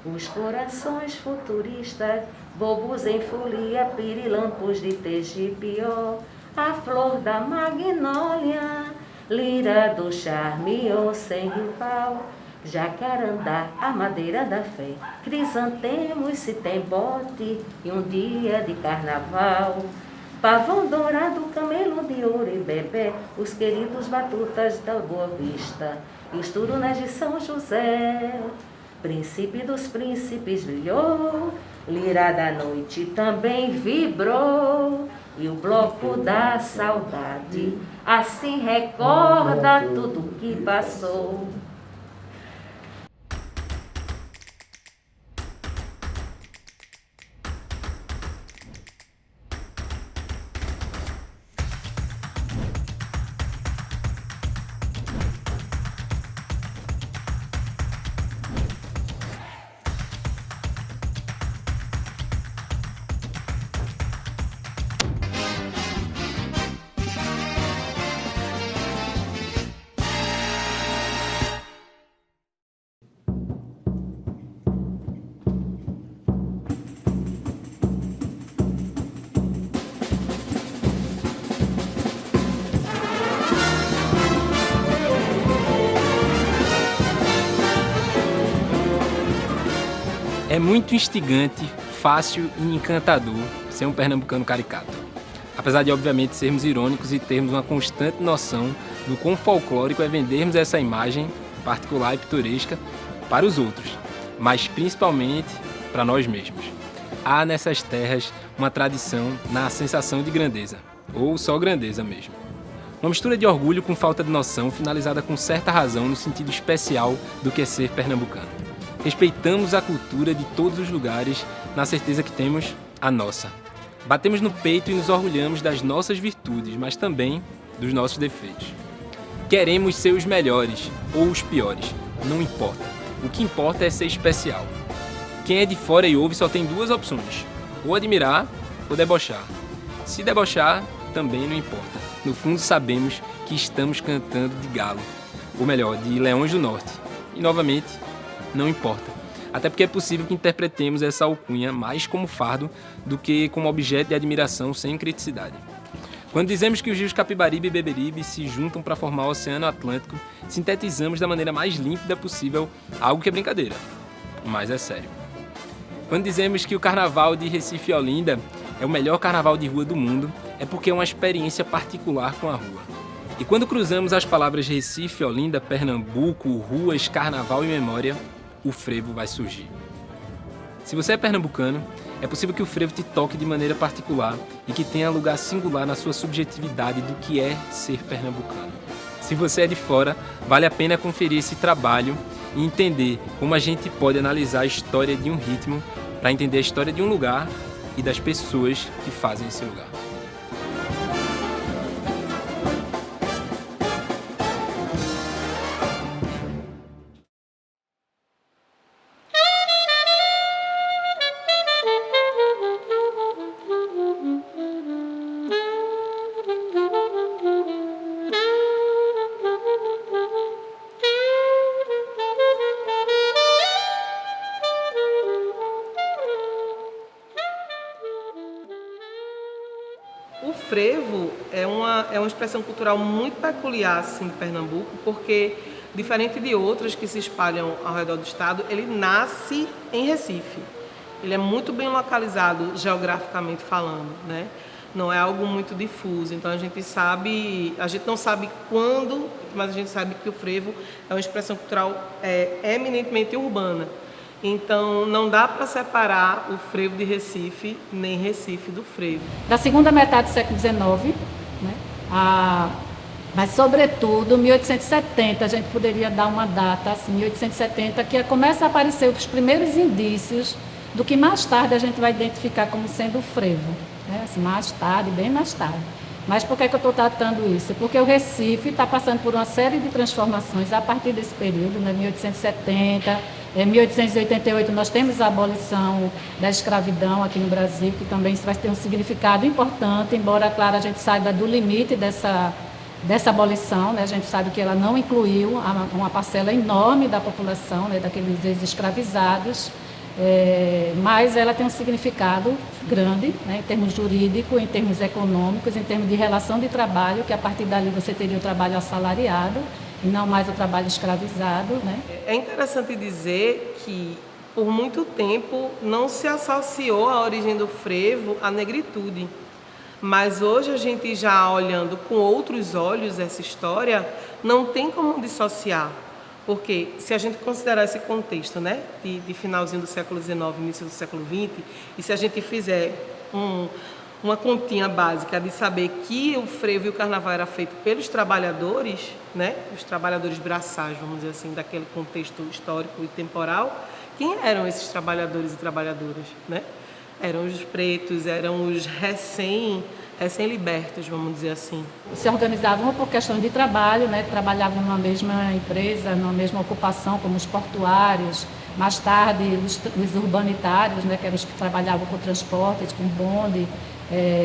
Os corações futuristas, bobos em folia, pirilampos de Tegipió, a flor da magnólia, lira do charme, oh, sem rival, jacarandá, a madeira da fé, crisantemos se tem bote e um dia de carnaval. Pavão dourado, camelo de ouro e bebê, os queridos batutas da Boa Vista e os turunas de São José. Príncipe dos príncipes brilhou, lira da noite também vibrou, e o bloco da saudade assim recorda tudo que passou. É muito instigante, fácil e encantador ser um pernambucano caricato. Apesar de, obviamente, sermos irônicos e termos uma constante noção do quão folclórico é vendermos essa imagem particular e pitoresca para os outros, mas principalmente para nós mesmos. Há nessas terras uma tradição na sensação de grandeza, ou só grandeza mesmo. Uma mistura de orgulho com falta de noção, finalizada com certa razão no sentido especial do que é ser pernambucano. Respeitamos a cultura de todos os lugares, na certeza que temos a nossa. Batemos no peito e nos orgulhamos das nossas virtudes, mas também dos nossos defeitos. Queremos ser os melhores ou os piores, não importa. O que importa é ser especial. Quem é de fora e ouve só tem duas opções: ou admirar ou debochar. Se debochar, também não importa. No fundo, sabemos que estamos cantando de galo, ou melhor, de leões do norte. E, novamente, não importa. Até porque é possível que interpretemos essa alcunha mais como fardo do que como objeto de admiração sem criticidade. Quando dizemos que os rios Capibaribe e Beberibe se juntam para formar o Oceano Atlântico, sintetizamos da maneira mais límpida possível algo que é brincadeira, mas é sério. Quando dizemos que o Carnaval de Recife e Olinda é o melhor carnaval de rua do mundo, é porque é uma experiência particular com a rua. E quando cruzamos as palavras Recife, Olinda, Pernambuco, ruas, carnaval e memória, o frevo vai surgir. Se você é pernambucano, é possível que o frevo te toque de maneira particular e que tenha lugar singular na sua subjetividade do que é ser pernambucano. Se você é de fora, vale a pena conferir esse trabalho e entender como a gente pode analisar a história de um ritmo para entender a história de um lugar e das pessoas que fazem esse lugar. O frevo é uma expressão cultural muito peculiar assim, de Pernambuco, porque, diferente de outras que se espalham ao redor do estado, ele nasce em Recife. Ele é muito bem localizado geograficamente falando, né? Não é algo muito difuso. Então a gente não sabe quando, mas a gente sabe que o frevo é uma expressão cultural eminentemente urbana. Então, não dá para separar o frevo de Recife, nem Recife do frevo. Da segunda metade do século XIX, né, mas, sobretudo, 1870, a gente poderia dar uma data, assim, 1870, que começa a aparecer os primeiros indícios do que mais tarde a gente vai identificar como sendo o frevo. Né, assim, mais tarde, bem mais tarde. Mas por que eu estou tratando isso? Porque o Recife está passando por uma série de transformações a partir desse período, né, 1870... Em 1888 nós temos a abolição da escravidão aqui no Brasil, que também vai ter um significado importante, embora, claro, a gente saiba do limite dessa abolição, né? A gente sabe que ela não incluiu uma parcela enorme da população, né, daqueles ex-escravizados, mas ela tem um significado grande, né, em termos jurídicos, em termos econômicos, em termos de relação de trabalho, que a partir dali você teria o trabalho assalariado e não mais o trabalho escravizado. Né? É interessante dizer que, por muito tempo, não se associou a origem do frevo à negritude. Mas hoje a gente já olhando com outros olhos essa história, não tem como dissociar. Porque se a gente considerar esse contexto, né, de finalzinho do século XIX, início do século XX, e se a gente fizer uma continha básica de saber que o frevo e o carnaval era feito pelos trabalhadores, né, os trabalhadores braçais, vamos dizer assim, daquele contexto histórico e temporal, quem eram esses trabalhadores e trabalhadoras, né? Eram os pretos, eram os recém-libertos, vamos dizer assim. Se organizavam por questões de trabalho, né? Trabalhavam na mesma empresa, na mesma ocupação, como os portuários, mais tarde os urbanitários, né? Que eram os que trabalhavam com transportes, com bonde,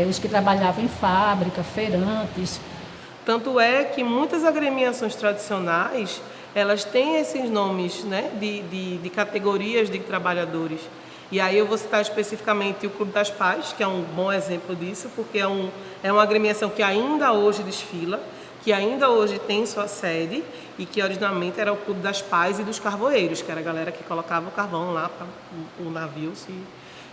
os que trabalhavam em fábrica, feirantes. Tanto é que muitas agremiações tradicionais, elas têm esses nomes, né? de categorias de trabalhadores. E aí eu vou citar especificamente o Clube das Pais, que é um bom exemplo disso, porque é uma agremiação que ainda hoje desfila, que ainda hoje tem sua sede e que originalmente era o Clube das Pais e dos Carvoeiros, que era a galera que colocava o carvão lá para o navio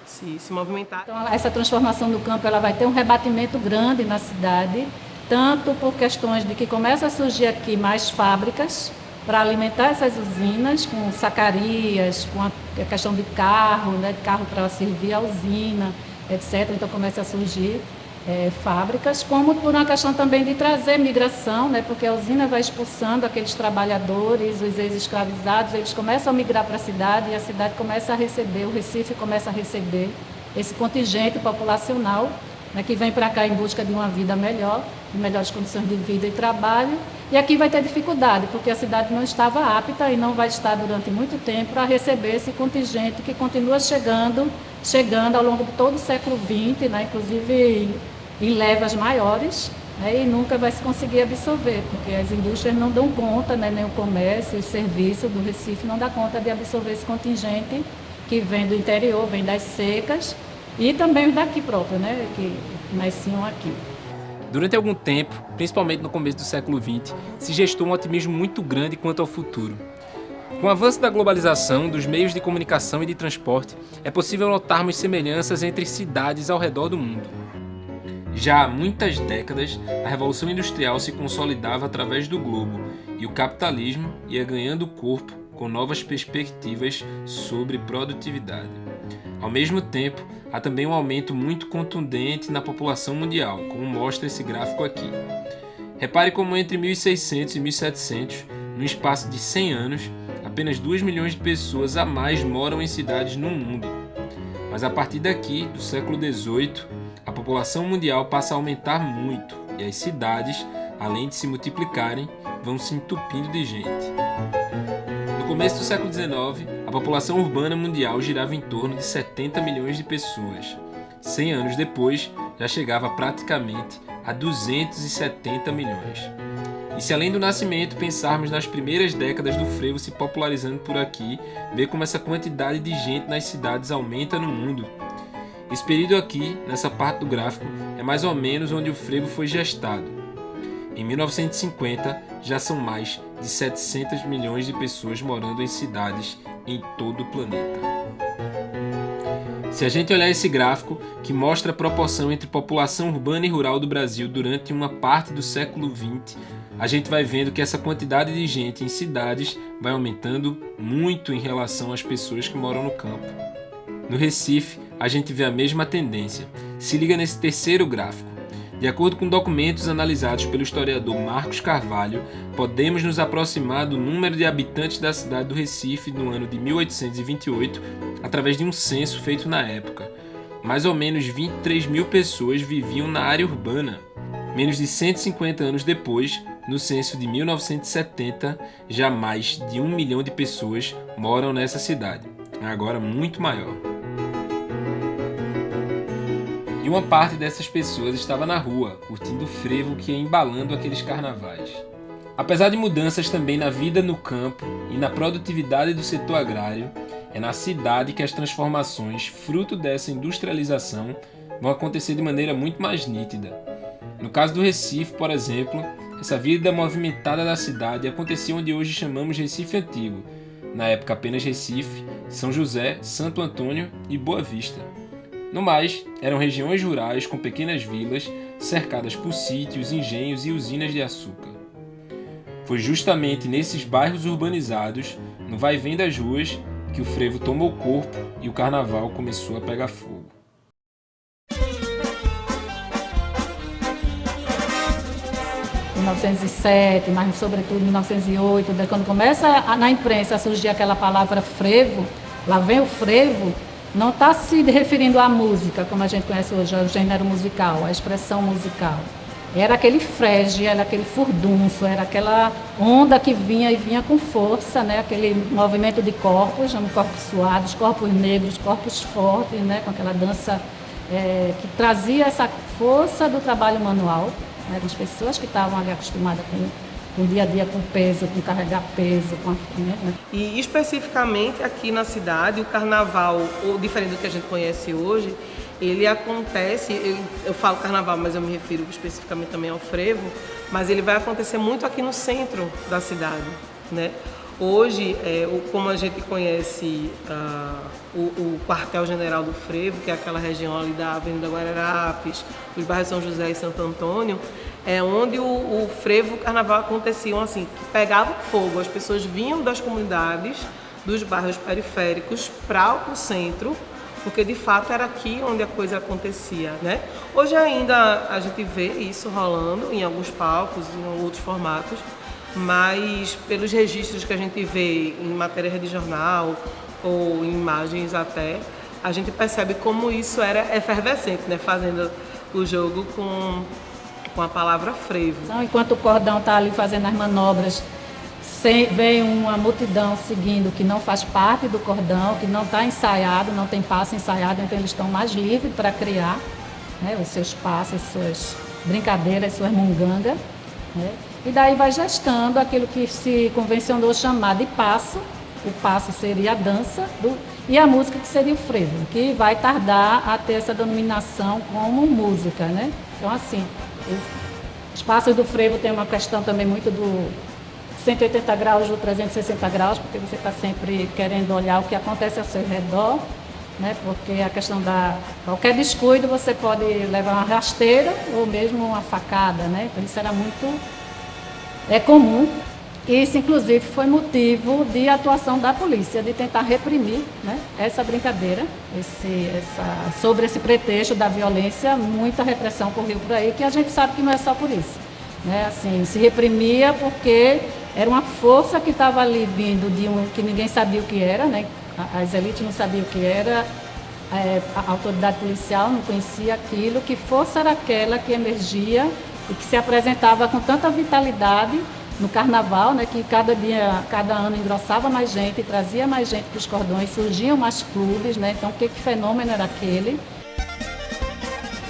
se movimentar. Então, essa transformação do campo ela vai ter um rebatimento grande na cidade, tanto por questões de que começa a surgir aqui mais fábricas, para alimentar essas usinas com sacarias, com a questão de carro, né, de carro para servir a usina, etc. Então começa a surgir fábricas, como por uma questão também de trazer migração, né, porque a usina vai expulsando aqueles trabalhadores, os ex-escravizados, eles começam a migrar para a cidade e a cidade começa a receber, o Recife começa a receber esse contingente populacional, né, que vem para cá em busca de uma vida melhor, de melhores condições de vida e trabalho. E aqui vai ter dificuldade, porque a cidade não estava apta e não vai estar durante muito tempo para receber esse contingente que continua chegando ao longo de todo o século XX, né, inclusive em levas maiores, né, e nunca vai se conseguir absorver, porque as indústrias não dão conta, né, nem o comércio, os serviços do Recife não dá conta de absorver esse contingente que vem do interior, vem das secas e também os daqui próprio, né, que nasciam aqui. Durante algum tempo, principalmente no começo do século XX, se gestou um otimismo muito grande quanto ao futuro. Com o avanço da globalização, dos meios de comunicação e de transporte, é possível notarmos semelhanças entre cidades ao redor do mundo. Já há muitas décadas, a Revolução Industrial se consolidava através do globo e o capitalismo ia ganhando corpo com novas perspectivas sobre produtividade. Ao mesmo tempo, há também um aumento muito contundente na população mundial, como mostra esse gráfico aqui. Repare como entre 1600 e 1700, no espaço de 100 anos, apenas 2 milhões de pessoas a mais moram em cidades no mundo. Mas a partir daqui, do século XVIII, a população mundial passa a aumentar muito e as cidades, além de se multiplicarem, vão se entupindo de gente. No começo do século XIX, a população urbana mundial girava em torno de 70 milhões de pessoas. 100 anos depois, já chegava praticamente a 270 milhões. E se além do nascimento pensarmos nas primeiras décadas do frevo se popularizando por aqui, ver como essa quantidade de gente nas cidades aumenta no mundo. Esse período aqui, nessa parte do gráfico, é mais ou menos onde o frevo foi gestado. Em 1950, já são mais de 700 milhões de pessoas morando em cidades em todo o planeta. Se a gente olhar esse gráfico, que mostra a proporção entre população urbana e rural do Brasil durante uma parte do século XX, a gente vai vendo que essa quantidade de gente em cidades vai aumentando muito em relação às pessoas que moram no campo. No Recife, a gente vê a mesma tendência. Se liga nesse terceiro gráfico. De acordo com documentos analisados pelo historiador Marcos Carvalho, podemos nos aproximar do número de habitantes da cidade do Recife no ano de 1828 através de um censo feito na época. Mais ou menos 23 mil pessoas viviam na área urbana. Menos de 150 anos depois, no censo de 1970, já mais de 1 milhão de pessoas moram nessa cidade, agora muito maior. E uma parte dessas pessoas estava na rua, curtindo o frevo que ia embalando aqueles carnavais. Apesar de mudanças também na vida no campo e na produtividade do setor agrário, É na cidade que as transformações, fruto dessa industrialização, vão acontecer de maneira muito mais nítida. No caso do Recife, por exemplo, essa vida movimentada da cidade acontecia onde hoje chamamos Recife Antigo, na época apenas Recife, São José, Santo Antônio e Boa Vista. No mais, eram regiões rurais com pequenas vilas, cercadas por sítios, engenhos e usinas de açúcar. Foi justamente nesses bairros urbanizados, no vai-vem das ruas, que o frevo tomou corpo e o carnaval começou a pegar fogo. Em 1907, mas sobretudo em 1908, quando começa na imprensa a surgir aquela palavra frevo, lá vem o frevo, não está se referindo à música, como a gente conhece hoje, ao gênero musical, à expressão musical. Era aquele frege, era aquele furdunço, era aquela onda que vinha e vinha com força, né? Aquele movimento de corpos, corpos suados, corpos negros, corpos fortes, né? Com aquela dança que trazia essa força do trabalho manual, né? Das pessoas que estavam ali acostumadas com o dia a dia, com peso, com carregar peso. Né? E especificamente aqui na cidade, o carnaval, ou diferente do que a gente conhece hoje, ele acontece, eu falo carnaval, mas eu me refiro especificamente também ao frevo, mas ele vai acontecer muito aqui no centro da cidade, né? Hoje, como a gente conhece o quartel-general do frevo, que é aquela região ali da Avenida Guararapes, os bairros São José e Santo Antônio, é onde o frevo, o carnaval aconteciam assim, que pegava fogo, as pessoas vinham das comunidades, dos bairros periféricos para o centro, porque de fato era aqui onde a coisa acontecia, né? Hoje ainda a gente vê isso rolando em alguns palcos, em outros formatos, mas pelos registros que a gente vê em matéria de jornal ou em imagens até, a gente percebe como isso era efervescente, né? Fazendo o jogo com a palavra frevo. Então, enquanto o cordão está ali fazendo as manobras, vem uma multidão seguindo que não faz parte do cordão, que não está ensaiado, não tem passo ensaiado, então eles estão mais livres para criar, né, os seus passos, as suas brincadeiras, as suas mungangas, né? E daí vai gestando aquilo que se convencionou chamar de passo. O passo seria a dança e a música que seria o frevo, que vai tardar a ter essa denominação como música, né? Então, assim, os passos do frevo tem uma questão também muito do 180 graus do 360 graus, porque você está sempre querendo olhar o que acontece ao seu redor, né? Porque a questão qualquer descuido você pode levar uma rasteira ou mesmo uma facada, né? Então isso era muito comum. Isso, inclusive, foi motivo de atuação da polícia, de tentar reprimir, né, essa brincadeira, sobre esse pretexto da violência, muita repressão correu por aí, que a gente sabe que não é só por isso, né? Assim, se reprimia porque era uma força que estava ali vindo que ninguém sabia o que era, né? As elites não sabiam o que era, a autoridade policial não conhecia aquilo, que força era aquela que emergia e que se apresentava com tanta vitalidade no carnaval, né, que cada ano engrossava mais gente, trazia mais gente para os cordões, surgiam mais clubes, né? Então que fenômeno era aquele?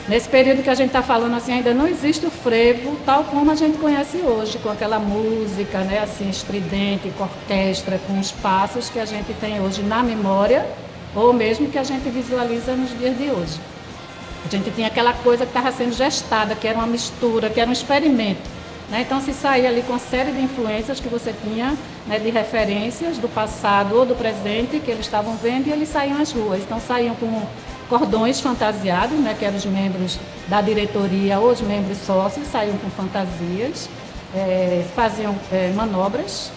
Nesse período que a gente está falando, assim, ainda não existe o frevo tal como a gente conhece hoje, com aquela música, né, assim, estridente, com orquestra, com os passos que a gente tem hoje na memória, ou mesmo que a gente visualiza nos dias de hoje. A gente tinha aquela coisa que estava sendo gestada, que era uma mistura, que era um experimento. Né? Então se saía ali com uma série de influências que você tinha, né, de referências do passado ou do presente que eles estavam vendo, e eles saíam às ruas. Então saíam com cordões fantasiados, né, que eram os membros da diretoria ou os membros sócios, saíam com fantasias, faziam manobras,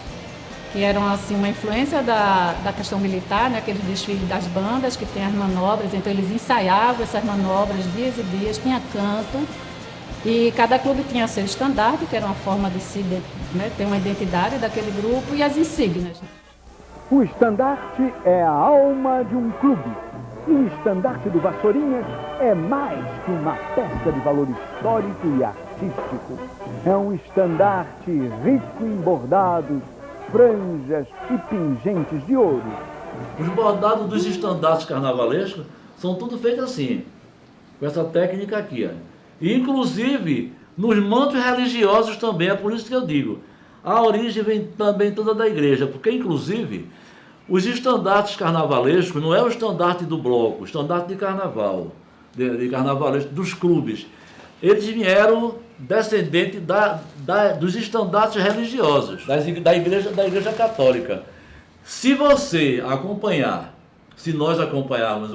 que eram assim uma influência da questão militar, né, aqueles desfiles das bandas que tem as manobras, então eles ensaiavam essas manobras dias e dias, tinha canto. E cada clube tinha seu estandarte, que era uma forma de ter uma identidade daquele grupo, e as insígnias. O estandarte é a alma de um clube. E o estandarte do Vassourinhas é mais que uma peça de valor histórico e artístico. É um estandarte rico em bordados, franjas e pingentes de ouro. Os bordados dos estandartes carnavalescos são tudo feitos assim, com essa técnica aqui, ó. Inclusive nos mantos religiosos também, é por isso que eu digo, a origem vem também toda da igreja, porque inclusive Os estandartes carnavalescos não é o estandarte do bloco, o estandarte de carnaval, de carnavalesco, dos clubes. Eles vieram descendentes dos estandartes religiosos, da igreja católica. Se você acompanhar, se nós acompanharmos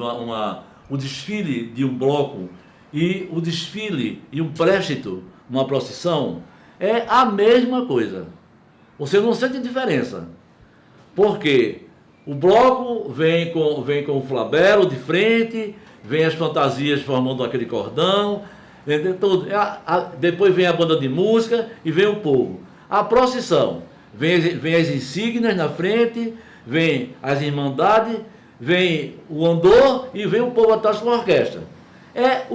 o desfile de um bloco e o desfile e um préstito numa procissão, é a mesma coisa. Você não sente diferença. Porque o bloco vem com o flabelo de frente, vem as fantasias formando aquele cordão, tudo. Depois vem a banda de música e vem o povo. A procissão, vem as insígnias na frente, vem as irmandades, vem o andor e vem o povo atrás com a orquestra. É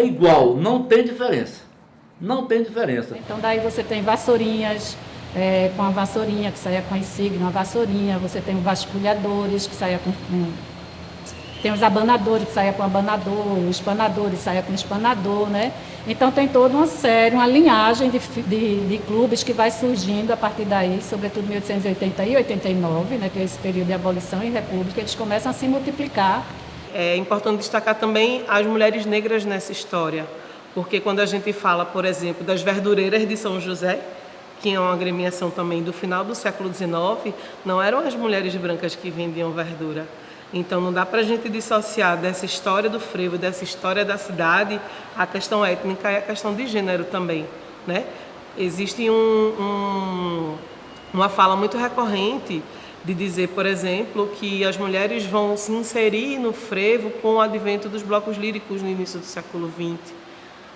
igual, não tem diferença. Não tem diferença. Então daí você tem vassourinhas, com a vassourinha que saia com a insígnia, uma vassourinha, você tem os vasculhadores que saia com tem os abanadores que saia com abanador, os espanadores que saia com espanador, né? Então tem toda uma série, uma linhagem de clubes que vai surgindo a partir daí, sobretudo em 1880 e 89, né, que é esse período de abolição e república, eles começam a se multiplicar. É importante destacar também as mulheres negras nessa história, porque quando a gente fala, por exemplo, das verdureiras de São José, que é uma agremiação também do final do século XIX, não eram as mulheres brancas que vendiam verdura. Então não dá para a gente dissociar dessa história do frevo, dessa história da cidade, a questão étnica e a questão de gênero também, né? Existe uma fala muito recorrente de dizer, por exemplo, que as mulheres vão se inserir no frevo com o advento dos blocos líricos no início do século XX.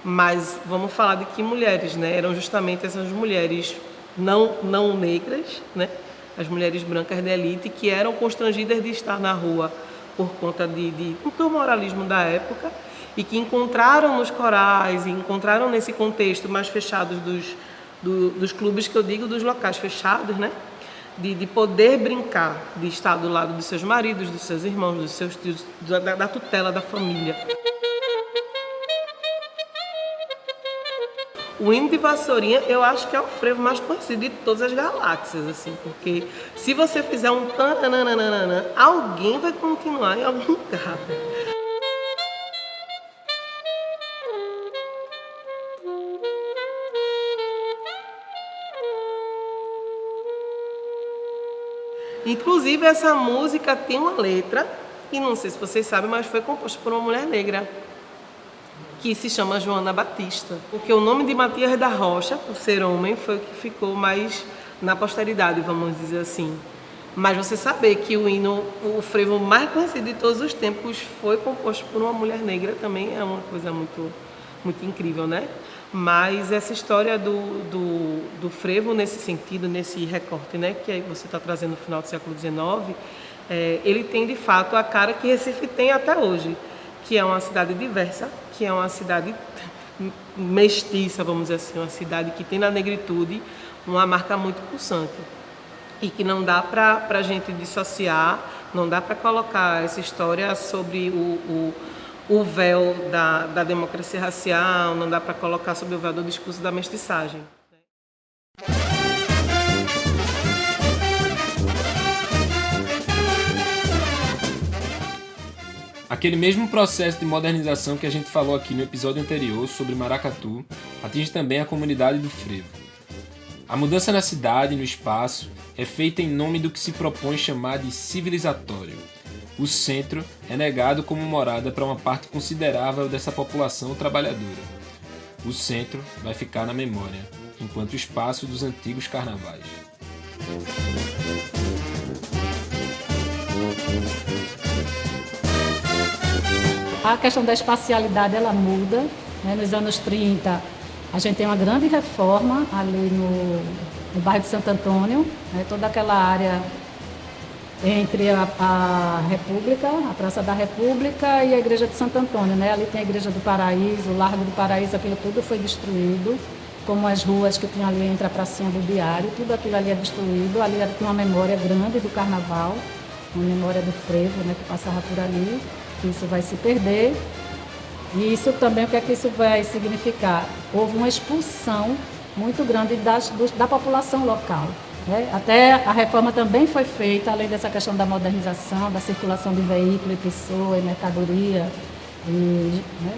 Mas vamos falar de que mulheres, né? Eram justamente essas mulheres não negras, né? As mulheres brancas de elite que eram constrangidas de estar na rua por conta do moralismo da época e que encontraram nos corais, encontraram nesse contexto mais fechado dos clubes que eu digo, dos locais fechados, né? De poder brincar, de estar do lado dos seus maridos, dos seus irmãos, dos seus tios, da tutela da família. O hino de Vassourinha, eu acho que é o frevo mais conhecido de todas as galáxias, assim, porque se você fizer um tananana, alguém vai continuar em algum lugar. Inclusive, essa música tem uma letra, e não sei se vocês sabem, mas foi composta por uma mulher negra, que se chama Joana Batista. Porque o nome de Matias da Rocha, por ser homem, foi o que ficou mais na posteridade, vamos dizer assim. Mas você saber que o frevo mais conhecido de todos os tempos foi composto por uma mulher negra também é uma coisa muito, muito incrível, né? Mas essa história do frevo nesse sentido, nesse recorte, né, que aí você está trazendo no final do século XIX, ele tem de fato a cara que Recife tem até hoje, que é uma cidade diversa, que é uma cidade mestiça, vamos dizer assim, uma cidade que tem na negritude uma marca muito pulsante e que não dá para a gente dissociar, não dá para colocar essa história sobre o véu da democracia racial, não dá para colocar sobre o véu do discurso da mestiçagem. Aquele mesmo processo de modernização que a gente falou aqui no episódio anterior sobre Maracatu atinge também a comunidade do frevo. A mudança na cidade e no espaço é feita em nome do que se propõe chamar de civilizatório. O centro é negado como morada para uma parte considerável dessa população trabalhadora. O centro vai ficar na memória, enquanto espaço dos antigos carnavais. A questão da espacialidade ela muda, né? Nos anos 30 a gente tem uma grande reforma ali no bairro de Santo Antônio, né? Toda aquela área entre a República, a Praça da República e a Igreja de Santo Antônio, né? Ali tem a Igreja do Paraíso, o Largo do Paraíso, aquilo tudo foi destruído, como as ruas que tinham ali entre a pracinha do Diário, tudo aquilo ali é destruído, ali tem uma memória grande do Carnaval, uma memória do frevo, né, que passava por ali. Isso vai se perder. E isso também, o que é que isso vai significar? Houve uma expulsão muito grande da população local. né? Até a reforma também foi feita, além dessa questão da modernização, da circulação de veículo e pessoa e mercadoria, e, né,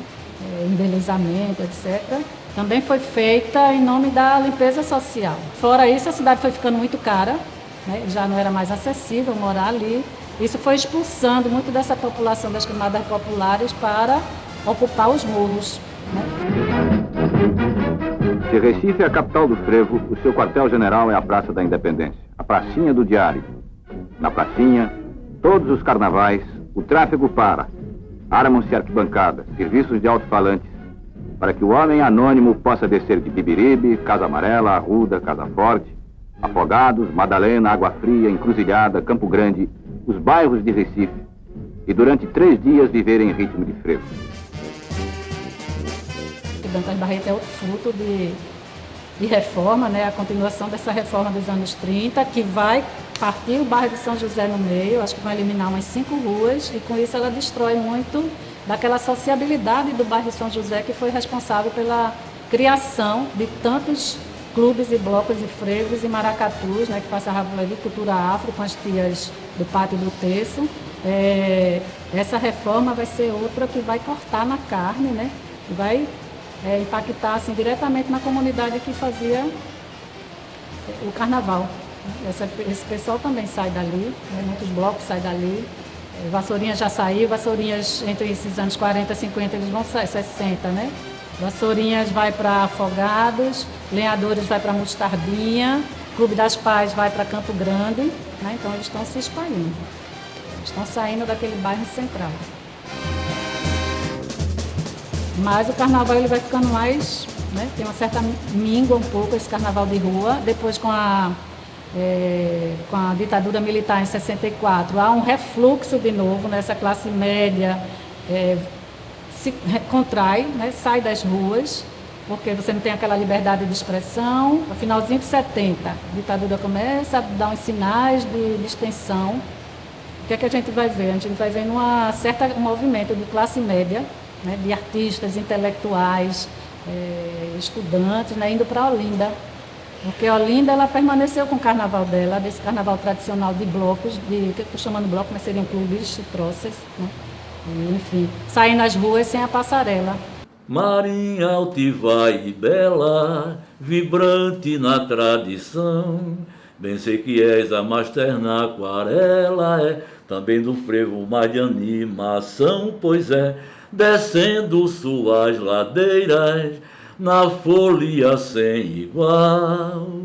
embelezamento, etc. Também foi feita em nome da limpeza social. Fora isso, a cidade foi ficando muito cara, né? Já não era mais acessível morar ali. Isso foi expulsando muito dessa população das camadas populares para ocupar os morros, né? Se Recife é a capital do frevo, o seu quartel-general é a Praça da Independência, a pracinha do Diário. Na pracinha, todos os carnavais, o tráfego para. Armam-se arquibancadas, serviços de alto-falantes, para que o homem anônimo possa descer de Bibiribe, Casa Amarela, Arruda, Casa Forte, Afogados, Madalena, Água Fria, Encruzilhada, Campo Grande, os bairros de Recife, e durante 3 dias viver em ritmo de frevo. Dantas Barreto é outro fruto de reforma, né? A continuação dessa reforma dos anos 30, que vai partir o bairro de São José no meio, acho que vai eliminar umas 5 ruas, e com isso ela destrói muito daquela sociabilidade do bairro de São José, que foi responsável pela criação de tantos clubes e blocos e frevos e maracatus, né? Que passavam por ali, cultura afro, com as tias do Pátio do Terço. Essa reforma vai ser outra que vai cortar na carne, né? Vai impactar assim, diretamente na comunidade que fazia o carnaval. Esse pessoal também sai dali, né? Muitos blocos saem dali. Vassourinhas já saiu, Vassourinhas entre esses anos 40 e 50 eles vão sair, 60, né? Vassourinhas vai para Afogados, Lenhadores vai para Mostardinha, Clube das Pais vai para Campo Grande, né? Então eles estão se espalhando, estão saindo daquele bairro central. Mas o carnaval ele vai ficando mais, né? Tem uma certa míngua um pouco esse carnaval de rua. Depois com a ditadura militar em 64, há um refluxo de novo, nessa classe média se contrai, né? Sai das ruas, porque você não tem aquela liberdade de expressão. No finalzinho de 70, a ditadura começa a dar uns sinais de extensão. O que é que a gente vai ver? A gente vai ver um movimento de classe média, né, de artistas, intelectuais, estudantes, né, indo para Olinda. Porque Olinda ela permaneceu com o carnaval dela, desse carnaval tradicional de blocos, que eu estou chamando bloco, mas seriam clubes, troças, né? E, enfim, sair nas ruas sem a passarela. Marinha altiva e bela, vibrante na tradição, bem sei que és a mais terna aquarela, também do frevo mais de animação, pois descendo suas ladeiras, na folia sem igual.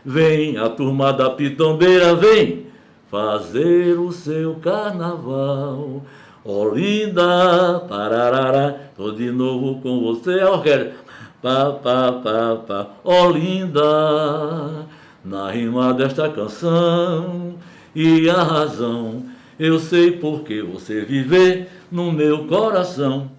Vem a turma da Pitombeira, vem fazer o seu carnaval. Olinda, pararara, tô de novo com você, a orquestra. Pá, pá, pá, pá. Olinda, na rima desta canção, e a razão, eu sei porque você viver no meu coração.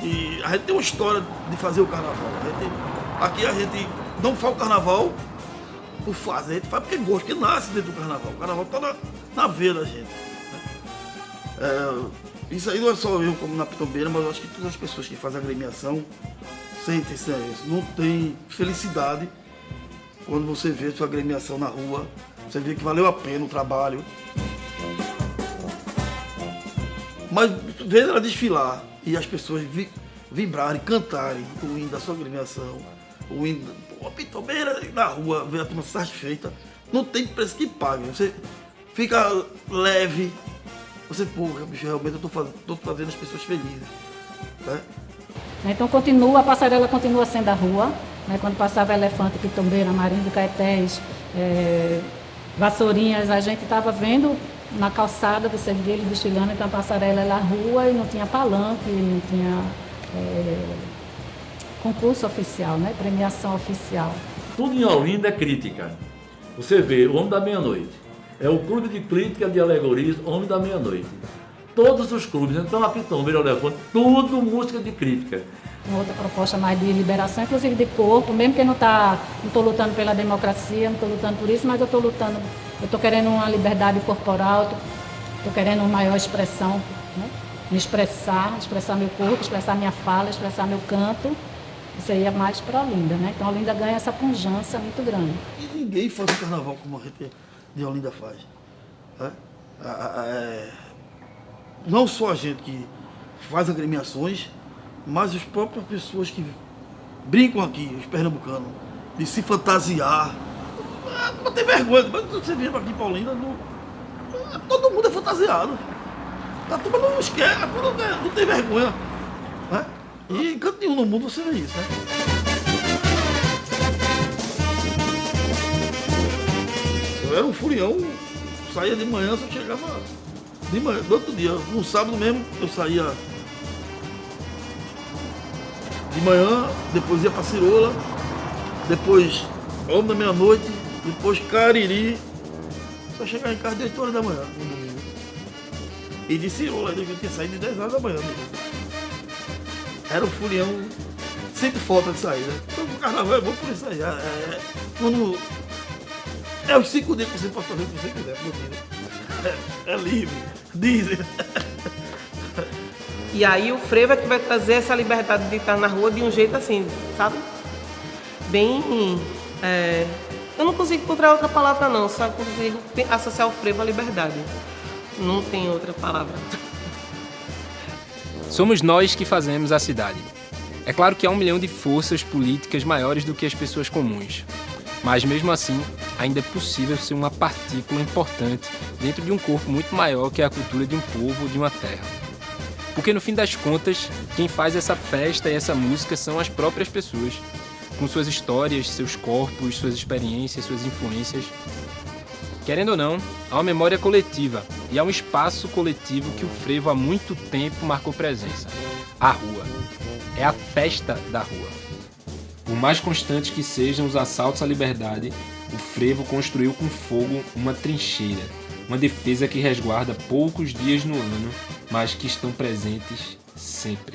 E a gente tem uma história de fazer o carnaval. Aqui a gente não faz o carnaval por fazer, a gente faz porque gosta, porque nasce dentro do carnaval. O carnaval está na veia da gente. Isso aí não é só eu como na Pitombeira, mas eu acho que todas as pessoas que fazem agremiação sentem isso. Não tem felicidade quando você vê sua agremiação na rua, você vê que valeu a pena o trabalho. Mas ver ela desfilar e as pessoas vibrarem, cantarem o hino da sua agremiação, o hino da Pitombeira na rua, ver a turma satisfeita, não tem preço que pague. Você fica leve. Você, porra, bicho, realmente eu tô fazendo as pessoas felizes, né? Então a passarela continua sendo a rua, né? Quando passava Elefante, Pitombeira, Marinho do Caetés, Vassourinhas, a gente estava vendo na calçada, você via ele desfilando, então a passarela era a rua e não tinha palanque, não tinha concurso oficial, né? Premiação oficial. Tudo em Olinda é crítica. Você vê o Homem da Meia-Noite. É o clube de crítica de alegorias Homem da Meia-Noite. Todos os clubes, então a Pitombeira, o Elefante, tudo música de crítica. Uma outra proposta mais de liberação, inclusive de corpo, mesmo que eu não estou lutando pela democracia, não estou lutando por isso, mas eu estou lutando eu estou querendo uma liberdade corporal, estou querendo uma maior expressão, né? Me expressar meu corpo, expressar minha fala, expressar meu canto. Isso aí é mais para Olinda, né? Então a Olinda ganha essa pujança muito grande. E ninguém faz o carnaval como a gente de Olinda faz. Né? Não só a gente que faz agremiações, mas as próprias pessoas que brincam aqui, os pernambucanos, de se fantasiar. Não tem vergonha, mas você vem aqui para Olinda, todo mundo é fantasiado. A turma não esquece, não tem vergonha. Né? E em canto nenhum no mundo você vê isso, né? Eu era um furião, saía de manhã, só chegava de manhã, do outro dia. No sábado mesmo, eu saía de manhã, depois ia para Cirola, depois homem da meia-noite, depois Cariri, só chegava em casa de 8 horas da manhã, no domingo. E de Cirola, eu tinha saído de 10 horas da manhã. Era um furião, sinto falta de sair, né? Então, o carnaval é bom por isso aí. É os 5 dias que você pode fazer o que você quiser, meu filho. É livre, dizem. E aí o frevo é que vai trazer essa liberdade de estar na rua de um jeito assim, sabe? Bem... eu não consigo encontrar outra palavra não, só consigo associar o frevo à liberdade. Não tem outra palavra. Somos nós que fazemos a cidade. É claro que há 1 milhão de forças políticas maiores do que as pessoas comuns. Mas mesmo assim, ainda é possível ser uma partícula importante dentro de um corpo muito maior que é a cultura de um povo ou de uma terra. Porque no fim das contas, quem faz essa festa e essa música são as próprias pessoas, com suas histórias, seus corpos, suas experiências, suas influências. Querendo ou não, há uma memória coletiva e há um espaço coletivo que o frevo há muito tempo marcou presença. A rua. É a festa da rua. Por mais constantes que sejam os assaltos à liberdade, o frevo construiu com fogo uma trincheira, uma defesa que resguarda poucos dias no ano, mas que estão presentes sempre.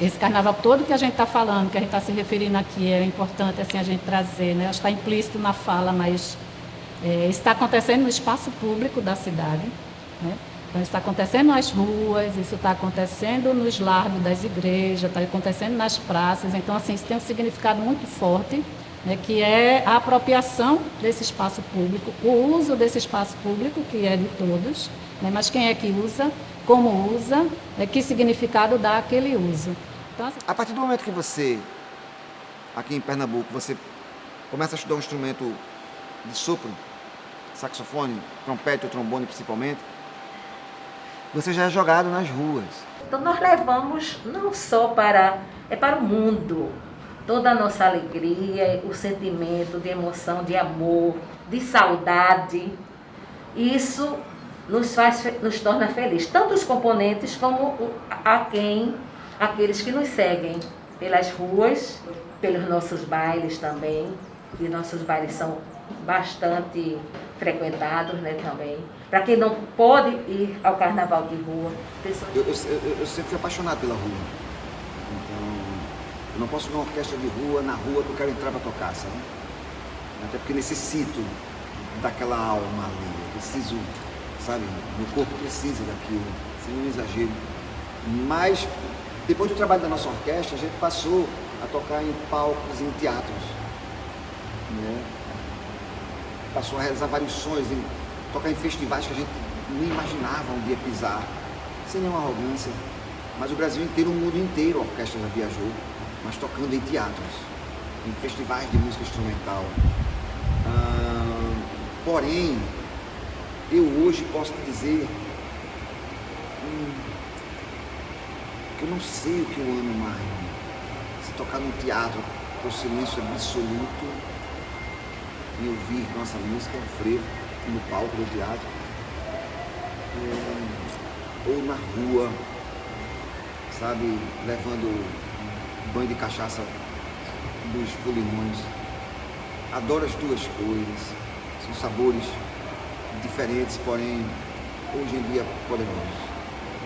Esse carnaval todo que a gente está falando, que a gente está se referindo aqui, é importante assim, a gente trazer, né? Está implícito na fala, mas está acontecendo no espaço público da cidade, né? Então, está acontecendo nas ruas, isso está acontecendo nos largos das igrejas, está acontecendo nas praças. Então, assim, isso tem um significado muito forte, né, que é a apropriação desse espaço público, o uso desse espaço público, que é de todos, né, mas quem é que usa, como usa, que significado dá aquele uso. Então, assim... A partir do momento que você, aqui em Pernambuco, você começa a estudar um instrumento de sopro, saxofone, trompete ou trombone principalmente, você já é jogado nas ruas. Então nós levamos não só para o mundo, toda a nossa alegria, o sentimento de emoção, de amor, de saudade. Isso nos torna felizes, tanto os componentes como aqueles que nos seguem pelas ruas, pelos nossos bailes também, e nossos bailes são bastante frequentados, né, também. Para quem não pode ir ao carnaval de rua. Eu sempre fui apaixonado pela rua. Então, eu não posso ir numa orquestra de rua, na rua, que eu quero entrar para tocar, sabe? Até porque necessito daquela alma ali. Eu preciso, sabe? Meu corpo precisa daquilo, sem nenhum exagero. Mas, depois do trabalho da nossa orquestra, a gente passou a tocar em palcos, em teatros, né? Passou a realizar variações, tocar em festivais que a gente não imaginava um dia pisar, sem nenhuma arrogância. Mas o Brasil inteiro, o mundo inteiro, a orquestra já viajou, mas tocando em teatros, em festivais de música instrumental. Porém, eu hoje posso te dizer que eu não sei o que eu amo mais. Se tocar num teatro com silêncio absoluto e ouvir nossa música, frevo, no palco do teatro, ou na rua, sabe, levando um banho de cachaça dos polimões. Adoro as duas coisas, são sabores diferentes, porém, hoje em dia, poderosos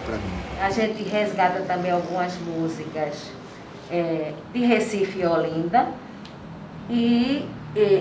para mim. A gente resgata também algumas músicas de Recife e Olinda, e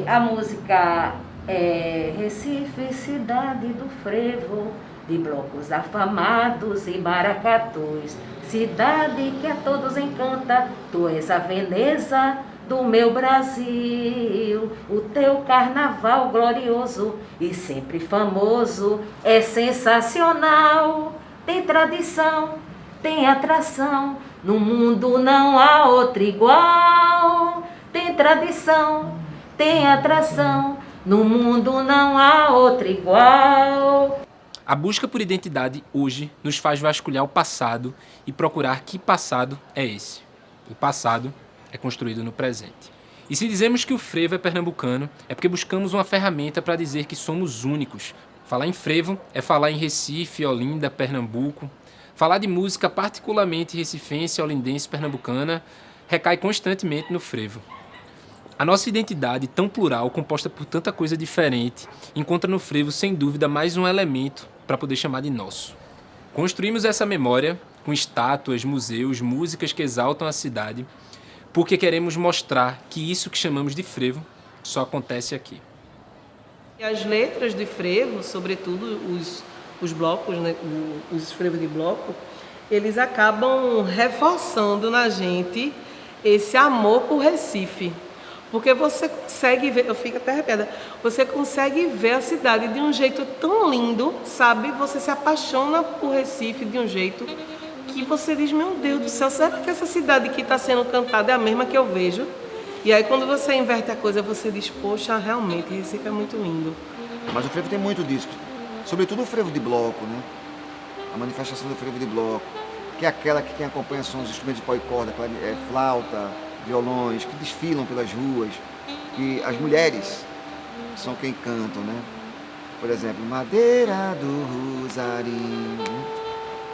a música É Recife, cidade do frevo, de blocos afamados e maracatus. Cidade que a todos encanta, tu és a Veneza do meu Brasil. O teu carnaval glorioso e sempre famoso é sensacional. Tem tradição, tem atração, no mundo não há outro igual. Tem tradição, tem atração, no mundo não há outro igual. A busca por identidade hoje nos faz vasculhar o passado e procurar que passado é esse. O passado é construído no presente. E se dizemos que o frevo é pernambucano, é porque buscamos uma ferramenta para dizer que somos únicos. Falar em frevo é falar em Recife, Olinda, Pernambuco. Falar de música particularmente recifense, olindense, pernambucana, recai constantemente no frevo. A nossa identidade, tão plural, composta por tanta coisa diferente, encontra no frevo, sem dúvida, mais um elemento para poder chamar de nosso. Construímos essa memória com estátuas, museus, músicas que exaltam a cidade, porque queremos mostrar que isso que chamamos de frevo só acontece aqui. E as letras de frevo, sobretudo os blocos, né, os frevos de bloco, eles acabam reforçando na gente esse amor por Recife. Porque você consegue ver, eu fico até arrepiada, você consegue ver a cidade de um jeito tão lindo, sabe? Você se apaixona por Recife de um jeito que você diz, meu Deus do céu, será que essa cidade que está sendo cantada é a mesma que eu vejo? E aí quando você inverte a coisa, você diz, poxa, realmente, Recife é muito lindo. Mas o frevo tem muito disso, sobretudo o frevo de bloco, né? A manifestação do frevo de bloco, que é aquela que quem acompanha são os instrumentos de pau e corda, flauta, violões, que desfilam pelas ruas, que as mulheres são quem cantam, né? Por exemplo, Madeira do Rosarinho,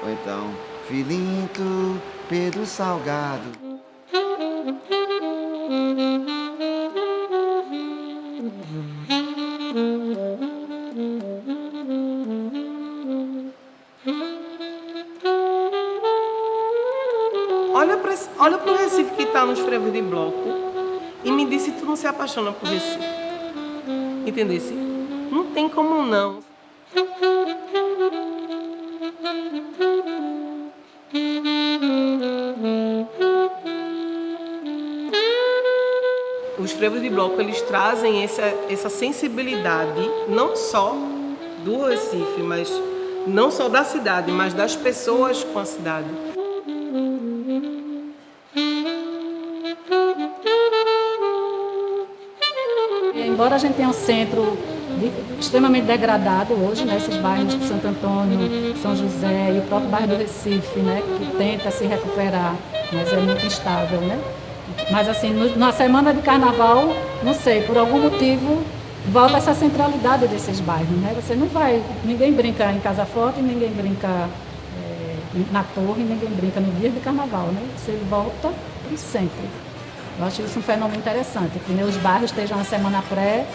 ou então Filinto, Pedro Salgado. Olha pro Recife que tá nos frevos de bloco e me diz se tu não se apaixona por Recife. Entendesse? Não tem como não. Os frevos de bloco, eles trazem essa sensibilidade, não só do Recife, mas não só da cidade, mas das pessoas com a cidade. Embora a gente tenha um centro extremamente degradado hoje, né, esses bairros de Santo Antônio, São José e o próprio bairro do Recife, né, que tenta se recuperar, mas é muito instável, né? Mas assim, na semana de carnaval, não sei, por algum motivo, volta essa centralidade desses bairros, né? Você não vai, ninguém brinca em Casa Forte, ninguém brinca na Torre, ninguém brinca no dia de carnaval, né? Você volta para sempre. Eu acho isso um fenômeno interessante, que os bairros estejam na semana pré,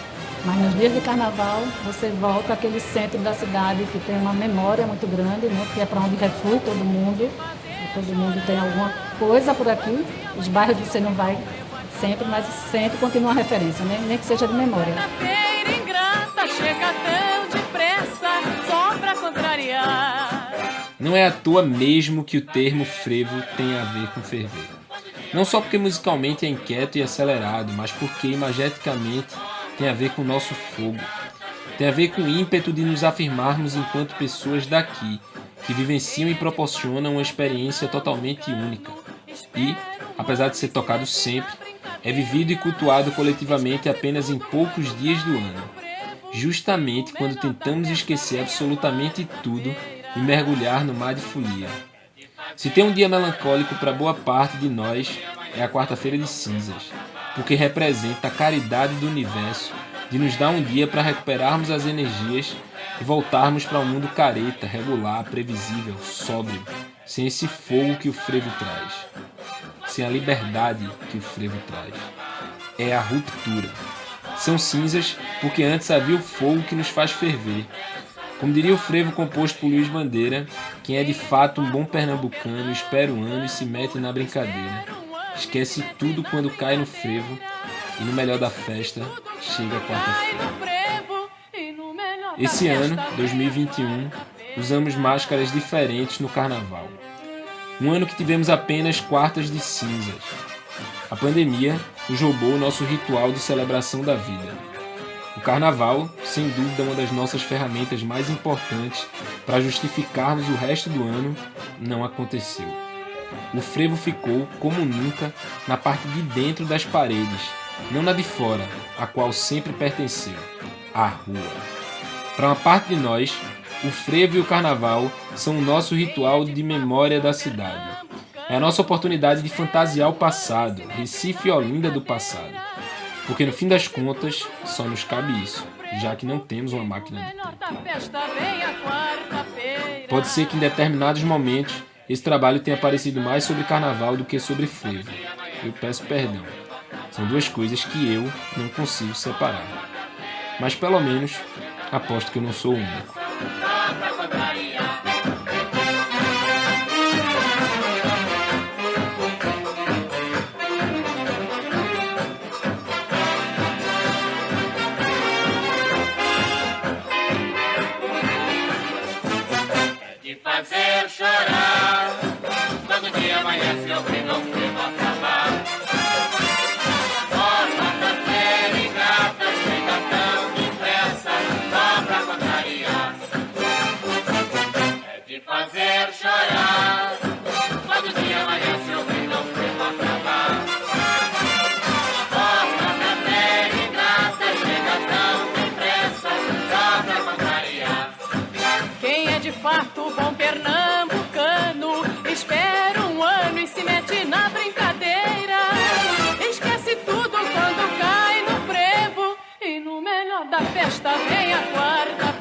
mas nos dias de carnaval você volta àquele centro da cidade que tem uma memória muito grande, né? Que é para onde reflui todo mundo tem alguma coisa por aqui. Os bairros você não vai sempre, mas o centro continua a referência, né? Nem que seja de memória. Não é à toa mesmo que o termo frevo tem a ver com ferver. Não só porque musicalmente é inquieto e acelerado, mas porque imageticamente tem a ver com o nosso fogo. Tem a ver com o ímpeto de nos afirmarmos enquanto pessoas daqui, que vivenciam e proporcionam uma experiência totalmente única. E, apesar de ser tocado sempre, é vivido e cultuado coletivamente apenas em poucos dias do ano. Justamente quando tentamos esquecer absolutamente tudo e mergulhar no mar de folia. Se tem um dia melancólico para boa parte de nós, é a quarta-feira de cinzas, porque representa a caridade do universo de nos dar um dia para recuperarmos as energias e voltarmos para um mundo careta, regular, previsível, sóbrio, sem esse fogo que o frevo traz, sem a liberdade que o frevo traz. É a ruptura. São cinzas porque antes havia o fogo que nos faz ferver. Como diria o frevo composto por Luiz Bandeira, quem é de fato um bom pernambucano espera o ano e se mete na brincadeira. Esquece tudo quando cai no frevo e no melhor da festa chega a quarta-feira. Esse ano, 2021, usamos máscaras diferentes no carnaval. Um ano que tivemos apenas quartas de cinzas. A pandemia nos roubou o nosso ritual de celebração da vida. O carnaval, sem dúvida, é uma das nossas ferramentas mais importantes para justificarmos o resto do ano, não aconteceu. O frevo ficou, como nunca, na parte de dentro das paredes, não na de fora, a qual sempre pertenceu, a rua. Para uma parte de nós, o frevo e o carnaval são o nosso ritual de memória da cidade. É a nossa oportunidade de fantasiar o passado, Recife e Olinda do passado. Porque no fim das contas, só nos cabe isso, já que não temos uma máquina de tempo. Pode ser que em determinados momentos esse trabalho tenha parecido mais sobre carnaval do que sobre frevo. Eu peço perdão. São duas coisas que eu não consigo separar. Mas pelo menos, aposto que eu não sou o único. Fazer chorar, todo dia amanhece ouvindo um frevo acabar. Forma canteira e gata, chega tão depressa, só pra contrariar. É de fazer chorar, todo dia amanhece ouvindo um frevo acabar. Forma canteira e gata, chega tão depressa, só pra contrariar. Quem é de fato bom pernambucano, espera um ano e se mete na brincadeira. Esquece tudo quando cai no frevo, e no melhor da festa vem a quarta.